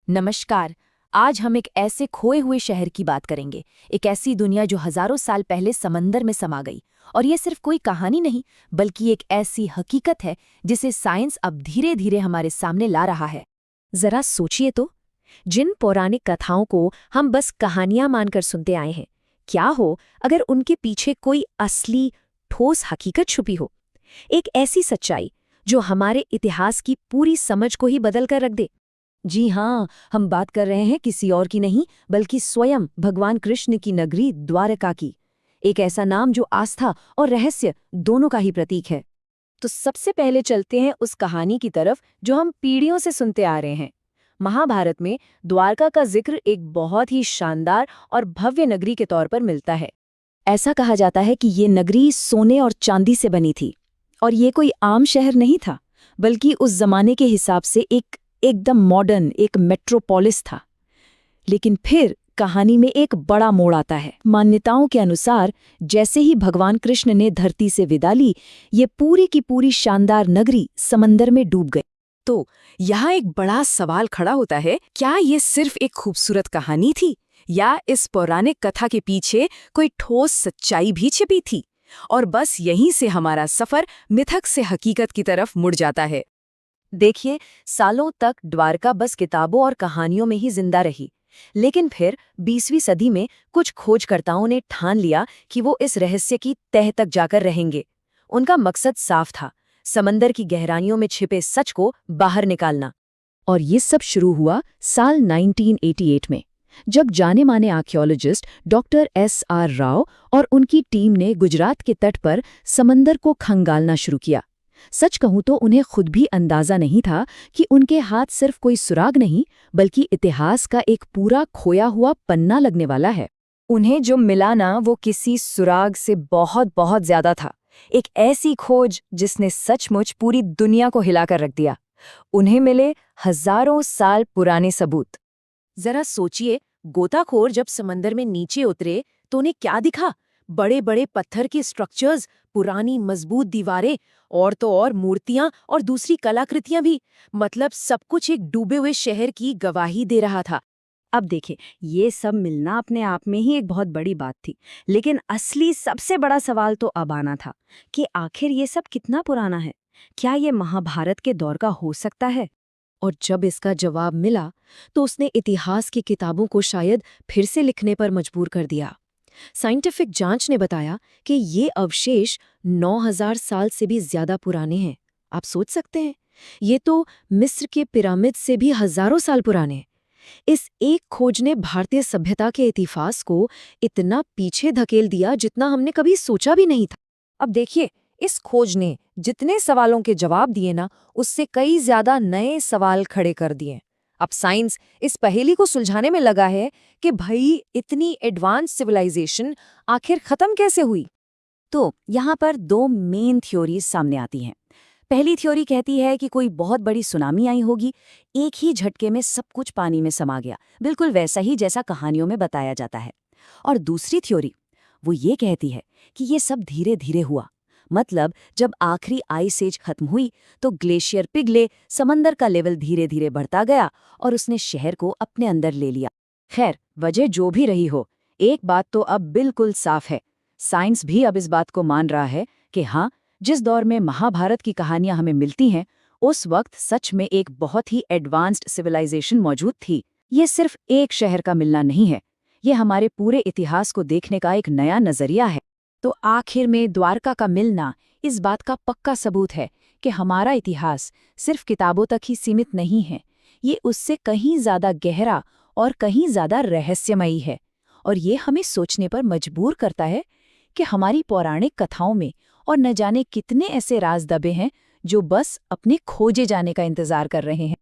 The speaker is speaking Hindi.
नमस्कार। आज हम एक ऐसे खोए हुए शहर की बात करेंगे, एक ऐसी दुनिया जो हजारों साल पहले समंदर में समा गई। और ये सिर्फ कोई कहानी नहीं, बल्कि एक ऐसी हकीकत है जिसे साइंस अब धीरे धीरे हमारे सामने ला रहा है। जरा सोचिए तो, जिन पौराणिक कथाओं को हम बस कहानियां मानकर सुनते आए हैं, क्या हो अगर उनके पीछे कोई असली ठोस हकीकत छुपी हो। एक ऐसी सच्चाई जो हमारे इतिहास की पूरी समझ को ही बदल कर रख दे। जी हाँ, हम बात कर रहे हैं किसी और की नहीं, बल्कि स्वयं भगवान कृष्ण की नगरी द्वारका की। एक ऐसा नाम जो आस्था और रहस्य दोनों का ही प्रतीक है। तो सबसे पहले चलते हैं उस कहानी की तरफ जो हम पीढ़ियों से सुनते आ रहे हैं। महाभारत में द्वारका का जिक्र एक बहुत ही शानदार और भव्य नगरी के तौर पर मिलता है। ऐसा कहा जाता है कि ये नगरी सोने और चांदी से बनी थी, और ये कोई आम शहर नहीं था, बल्कि उस जमाने के हिसाब से एकदम मॉडर्न, एक मेट्रोपोलिस था। लेकिन फिर कहानी में एक बड़ा मोड़ आता है। मान्यताओं के अनुसार जैसे ही भगवान कृष्ण ने धरती से विदा ली, ये पूरी की पूरी शानदार नगरी समंदर में डूब गई। तो यहाँ एक बड़ा सवाल खड़ा होता है, क्या ये सिर्फ एक खूबसूरत कहानी थी, या इस पौराणिक कथा के पीछे कोई ठोस सच्चाई भी छिपी थी? और बस यहीं से हमारा सफर मिथक से हकीकत की तरफ मुड़ जाता है। देखिए, सालों तक द्वारका बस किताबों और कहानियों में ही जिंदा रही, लेकिन फिर 20वीं सदी में कुछ खोजकर्ताओं ने ठान लिया कि वो इस रहस्य की तह तक जाकर रहेंगे। उनका मकसद साफ था, समंदर की गहराइयों में छिपे सच को बाहर निकालना। और ये सब शुरू हुआ साल 1988 में, जब जाने माने आर्कियोलॉजिस्ट डॉक्टर S.R. राव और उनकी टीम ने गुजरात के तट पर समंदर को खंगालना शुरू किया। सच कहूं तो उन्हें खुद भी अंदाजा नहीं था कि उनके हाथ सिर्फ कोई सुराग नहीं, बल्कि इतिहास का एक पूरा खोया हुआ पन्ना लगने वाला है। उन्हें जो मिला ना, वो किसी सुराग से बहुत बहुत ज्यादा था। एक ऐसी खोज जिसने सचमुच पूरी दुनिया को हिलाकर रख दिया। उन्हें मिले हजारों साल पुराने सबूत। जरा सोचिए, गोताखोर जब समंदर में नीचे उतरे तो उन्हें क्या दिखा? बड़े बड़े पत्थर के स्ट्रक्चर्स, पुरानी मजबूत दीवारें, और तो और मूर्तियां और दूसरी कलाकृतियां भी। मतलब सब कुछ एक डूबे हुए शहर की गवाही दे रहा था। अब देखें, ये सब मिलना अपने आप में ही एक बहुत बड़ी बात थी, लेकिन असली सबसे बड़ा सवाल तो अब आना था कि आखिर ये सब कितना पुराना है। क्या ये महाभारत के दौर का हो सकता है? और जब इसका जवाब मिला तो उसने इतिहास की किताबों को शायद फिर से लिखने पर मजबूर कर दिया। साइंटिफिक जांच ने बताया कि ये अवशेष 9000 साल से भी ज्यादा पुराने हैं। आप सोच सकते हैं, ये तो मिस्र के पिरामिड से भी हजारों साल पुराने हैं। इस एक खोज ने भारतीय सभ्यता के इतिहास को इतना पीछे धकेल दिया जितना हमने कभी सोचा भी नहीं था। अब देखिए, इस खोज ने जितने सवालों के जवाब दिए ना, उससे कई ज्यादा नए सवाल खड़े कर दिए। अब साइंस इस पहेली को सुलझाने में लगा है कि भाई इतनी एडवांस सिविलाइजेशन आखिर खत्म कैसे हुई। तो यहाँ पर दो मेन थ्योरीज सामने आती हैं। पहली थ्योरी कहती है कि कोई बहुत बड़ी सुनामी आई होगी, एक ही झटके में सब कुछ पानी में समा गया, बिल्कुल वैसा ही जैसा कहानियों में बताया जाता है। और दूसरी थ्योरी वो ये कहती है कि ये सब धीरे धीरे हुआ। मतलब जब आखिरी आइस एज खत्म हुई तो ग्लेशियर पिघले, समंदर का लेवल धीरे धीरे बढ़ता गया और उसने शहर को अपने अंदर ले लिया। खैर, वजह जो भी रही हो, एक बात तो अब बिल्कुल साफ है। साइंस भी अब इस बात को मान रहा है कि हाँ, जिस दौर में महाभारत की कहानियां हमें मिलती हैं, उस वक्त सच में एक बहुत ही एडवांस्ड सिविलाइजेशन मौजूद थी। ये सिर्फ एक शहर का मिलना नहीं है, ये हमारे पूरे इतिहास को देखने का एक नया नजरिया है। तो आखिर में द्वारका का मिलना इस बात का पक्का सबूत है कि हमारा इतिहास सिर्फ किताबों तक ही सीमित नहीं है, ये उससे कहीं ज्यादा गहरा और कहीं ज्यादा रहस्यमयी है। और ये हमें सोचने पर मजबूर करता है कि हमारी पौराणिक कथाओं में और न जाने कितने ऐसे राज दबे हैं जो बस अपने खोजे जाने का इंतजार कर रहे हैं।